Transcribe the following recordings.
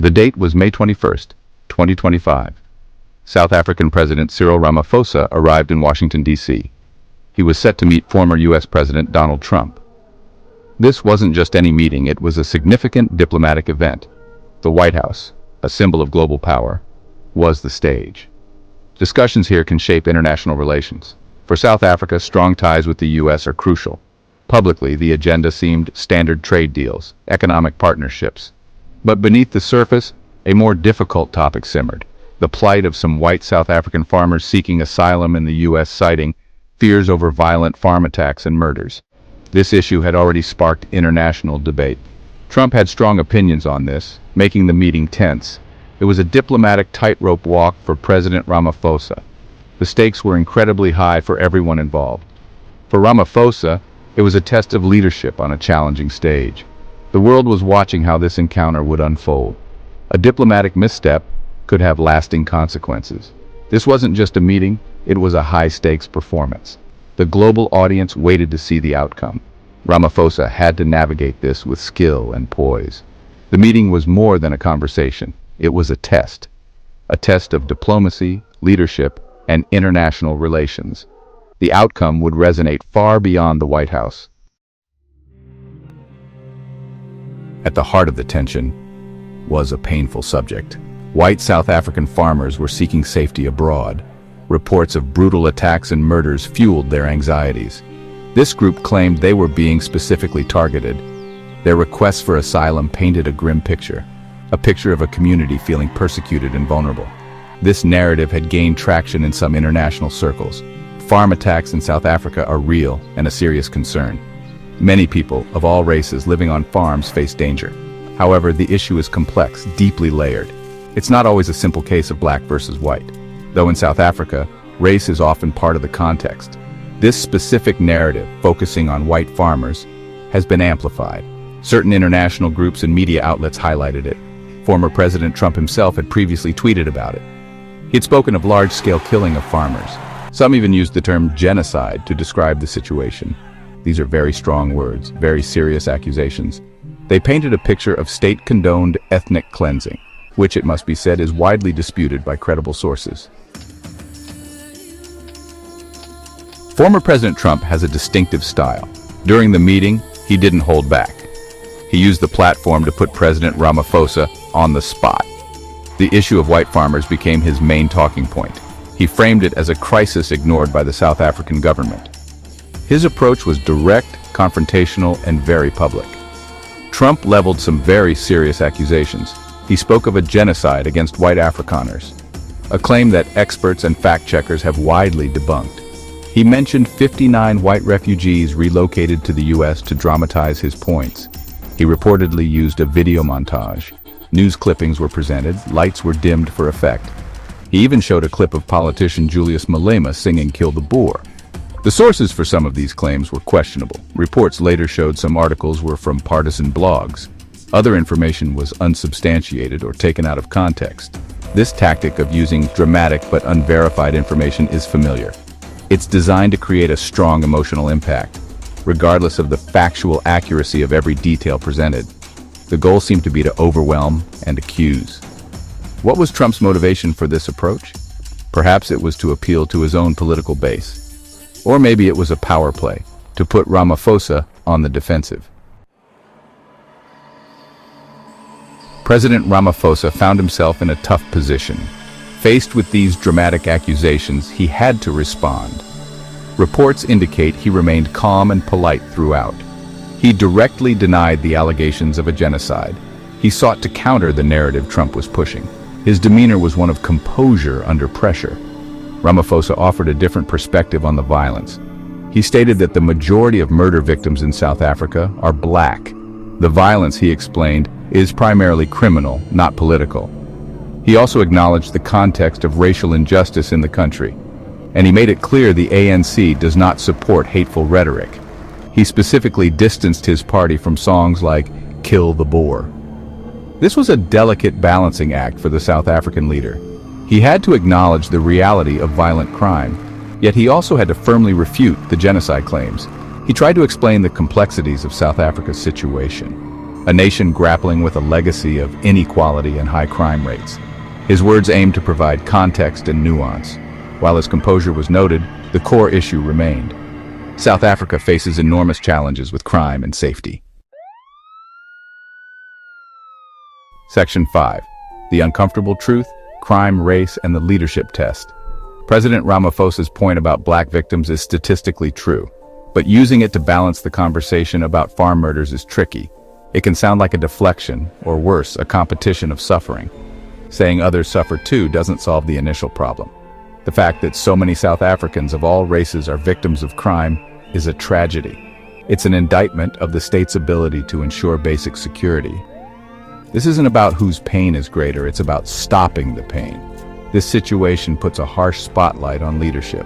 The date was May 21st, 2025. South African President Cyril Ramaphosa arrived in Washington, D.C. He was set to meet former U.S. President Donald Trump. This wasn't just any meeting, it was a significant diplomatic event. The White House, a symbol of global power, was the stage. Discussions here can shape international relations. For South Africa, strong ties with the U.S. are crucial. Publicly, the agenda seemed standard trade deals, economic partnerships. But beneath the surface, a more difficult topic simmered. The plight of some white South African farmers seeking asylum in the U.S., citing fears over violent farm attacks and murders. This issue had already sparked international debate. Trump had strong opinions on this, making the meeting tense. It was a diplomatic tightrope walk for President Ramaphosa. The stakes were incredibly high for everyone involved. For Ramaphosa, it was a test of leadership on a challenging stage. The world was watching how this encounter would unfold. A diplomatic misstep could have lasting consequences. This wasn't just a meeting, it was a high-stakes performance. The global audience waited to see the outcome. Ramaphosa had to navigate this with skill and poise. The meeting was more than a conversation. It was a test of diplomacy, leadership, and international relations. The outcome would resonate far beyond the White House. At the heart of the tension was a painful subject. White South African farmers were seeking safety abroad. Reports of brutal attacks and murders fueled their anxieties. This group claimed they were being specifically targeted. Their requests for asylum painted a grim picture, a picture of a community feeling persecuted and vulnerable. This narrative had gained traction in some international circles. Farm attacks in South Africa are real and a serious concern. Many people of all races living on farms face danger. However, the issue is complex, deeply layered. It's not always a simple case of black versus white. Though in South Africa, race is often part of the context. This specific narrative, focusing on white farmers, has been amplified. Certain international groups and media outlets highlighted it. Former President Trump himself had previously tweeted about it. He had spoken of large-scale killing of farmers. Some even used the term genocide to describe the situation. These are very strong words, very serious accusations. They painted a picture of state-condoned ethnic cleansing, which, it must be said, is widely disputed by credible sources. Former President Trump has a distinctive style. During the meeting, he didn't hold back. He used the platform to put President Ramaphosa on the spot. The issue of white farmers became his main talking point. He framed it as a crisis ignored by the South African government. His approach was direct, confrontational, and very public. Trump leveled some very serious accusations. He spoke of a genocide against white Afrikaners, a claim that experts and fact-checkers have widely debunked. He mentioned 59 white refugees relocated to the U.S. to dramatize his points. He reportedly used a video montage. News clippings were presented, lights were dimmed for effect. He even showed a clip of politician Julius Malema singing "Kill the Boer." The sources for some of these claims were questionable. Reports later showed some articles were from partisan blogs. Other information was unsubstantiated or taken out of context. This tactic of using dramatic but unverified information is familiar. It's designed to create a strong emotional impact, regardless of the factual accuracy of every detail presented. The goal seemed to be to overwhelm and accuse. What was Trump's motivation for this approach? Perhaps it was to appeal to his own political base. Or maybe it was a power play, to put Ramaphosa on the defensive. President Ramaphosa found himself in a tough position. Faced with these dramatic accusations, he had to respond. Reports indicate he remained calm and polite throughout. He directly denied the allegations of a genocide. He sought to counter the narrative Trump was pushing. His demeanor was one of composure under pressure. Ramaphosa offered a different perspective on the violence. He stated that the majority of murder victims in South Africa are black. The violence, he explained, is primarily criminal, not political. He also acknowledged the context of racial injustice in the country, and he made it clear the ANC does not support hateful rhetoric. He specifically distanced his party from songs like "Kill the Boer." This was a delicate balancing act for the South African leader. He had to acknowledge the reality of violent crime, yet he also had to firmly refute the genocide claims. He tried to explain the complexities of South Africa's situation. a nation grappling with a legacy of inequality and high crime rates. His words aimed to provide context and nuance. While his composure was noted, the core issue remained. South Africa faces enormous challenges with crime and safety. Section 5. The uncomfortable truth, crime, race, and the leadership test. President Ramaphosa's point about black victims is statistically true, but using it to balance the conversation about farm murders is tricky. It can sound like a deflection, or worse, a competition of suffering. Saying others suffer too doesn't solve the initial problem. The fact that so many South Africans of all races are victims of crime is a tragedy. It's an indictment of the state's ability to ensure basic security. This isn't about whose pain is greater, it's about stopping the pain. This situation puts a harsh spotlight on leadership.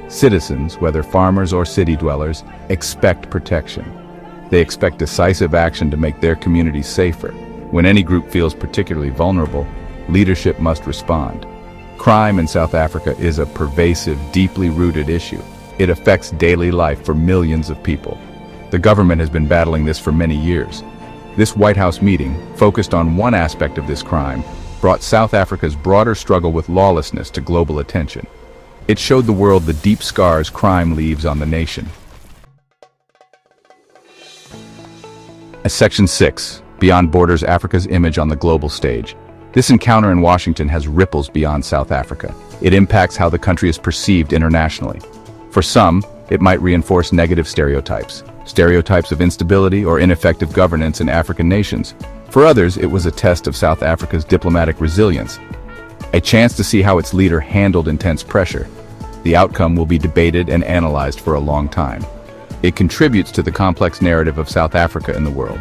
Citizens, whether farmers or city dwellers, expect protection. They expect decisive action to make their communities safer. When any group feels particularly vulnerable, leadership must respond. Crime in South Africa is a pervasive, deeply rooted issue. It affects daily life for millions of people. The government has been battling this for many years. This White House meeting, focused on one aspect of this crime, brought South Africa's broader struggle with lawlessness to global attention. It showed the world the deep scars crime leaves on the nation. Section 6. Beyond Borders: Africa's image on the global stage. This encounter in Washington has ripples beyond South Africa. It impacts how the country is perceived internationally. For some, it might reinforce negative stereotypes of instability or ineffective governance in African nations. For others, it was a test of South Africa's diplomatic resilience, a chance to see how its leader handled intense pressure. The outcome will be debated and analyzed for a long time. It contributes to the complex narrative of South Africa in the world.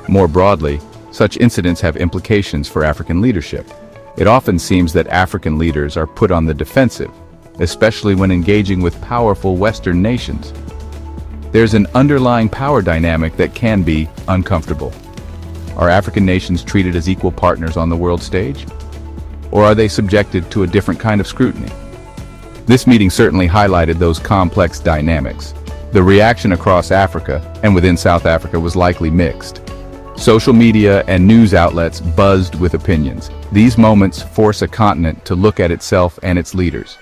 More broadly, such incidents have implications for African leadership. It often seems that African leaders are put on the defensive, especially when engaging with powerful Western nations. There's an underlying power dynamic that can be uncomfortable. Are African nations treated as equal partners on the world stage? Or are they subjected to a different kind of scrutiny? This meeting certainly highlighted those complex dynamics. The reaction across Africa and within South Africa was likely mixed. Social media and news outlets buzzed with opinions. These moments force a continent to look at itself and its leaders.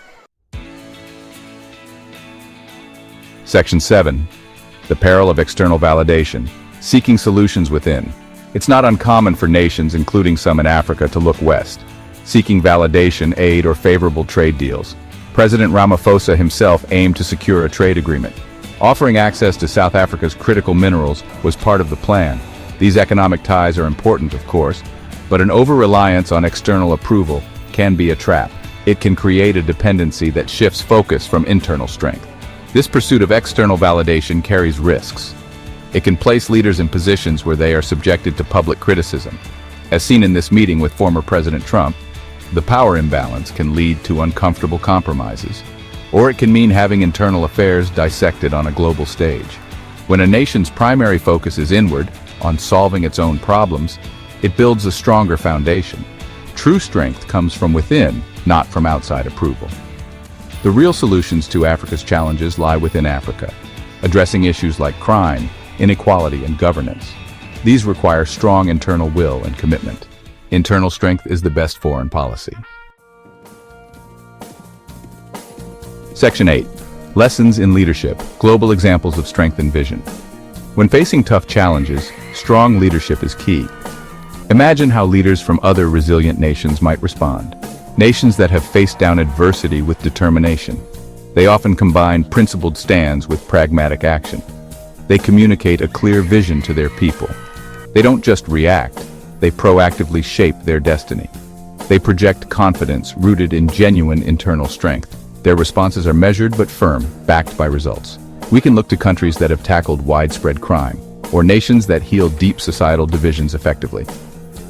Section 7. The peril of external validation. Seeking solutions within. It's not uncommon for nations, including some in Africa, to look west, seeking validation, aid, or favorable trade deals. President Ramaphosa himself aimed to secure a trade agreement. Offering access to South Africa's critical minerals was part of the plan. These economic ties are important, of course, but an over-reliance on external approval can be a trap. It can create a dependency that shifts focus from internal strength. This pursuit of external validation carries risks. It can place leaders in positions where they are subjected to public criticism. As seen in this meeting with former President Trump, the power imbalance can lead to uncomfortable compromises, or it can mean having internal affairs dissected on a global stage. When a nation's primary focus is inward, on solving its own problems, it builds a stronger foundation. True strength comes from within, not from outside approval. The real solutions to Africa's challenges lie within Africa, addressing issues like crime, inequality, and governance. These require strong internal will and commitment. Internal strength is the best foreign policy. Section 8. Lessons in leadership: global examples of strength and vision. When facing tough challenges, strong leadership is key. Imagine how leaders from other resilient nations might respond. Nations that have faced down adversity with determination. They often combine principled stands with pragmatic action. They communicate a clear vision to their people. They don't just react, they proactively shape their destiny. They project confidence rooted in genuine internal strength. Their responses are measured but firm, backed by results. We can look to countries that have tackled widespread crime, or nations that heal deep societal divisions effectively.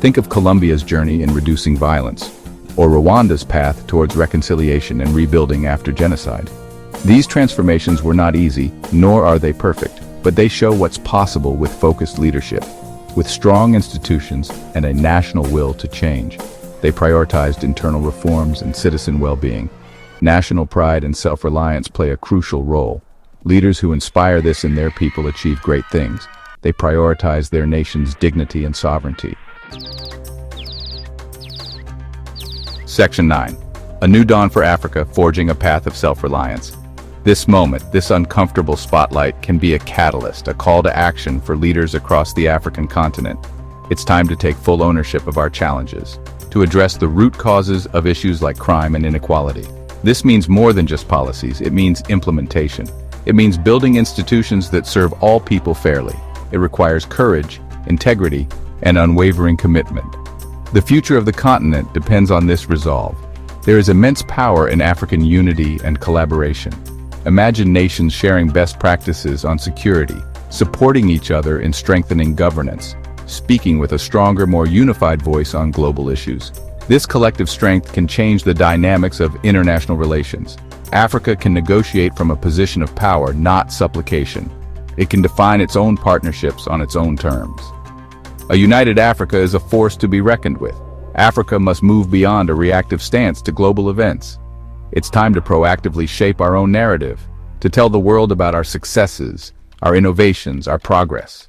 Think of Colombia's journey in reducing violence, or Rwanda's path towards reconciliation and rebuilding after genocide. These transformations were not easy, nor are they perfect, but they show what's possible with focused leadership. With strong institutions and a national will to change, they prioritized internal reforms and citizen well-being. National pride and self-reliance play a crucial role. Leaders who inspire this in their people achieve great things. They prioritize their nation's dignity and sovereignty. Section 9. A new dawn for Africa, forging a path of self-reliance. This moment, this uncomfortable spotlight, can be a catalyst, a call to action for leaders across the African continent. It's time to take full ownership of our challenges, to address the root causes of issues like crime and inequality. This means more than just policies, it means implementation. It means building institutions that serve all people fairly. It requires courage, integrity, and unwavering commitment. The future of the continent depends on this resolve. There is immense power in African unity and collaboration. Imagine nations sharing best practices on security, supporting each other in strengthening governance, speaking with a stronger, more unified voice on global issues. This collective strength can change the dynamics of international relations. Africa can negotiate from a position of power, not supplication. It can define its own partnerships on its own terms. A united Africa is a force to be reckoned with. Africa must move beyond a reactive stance to global events. It's time to proactively shape our own narrative, to tell the world about our successes, our innovations, our progress.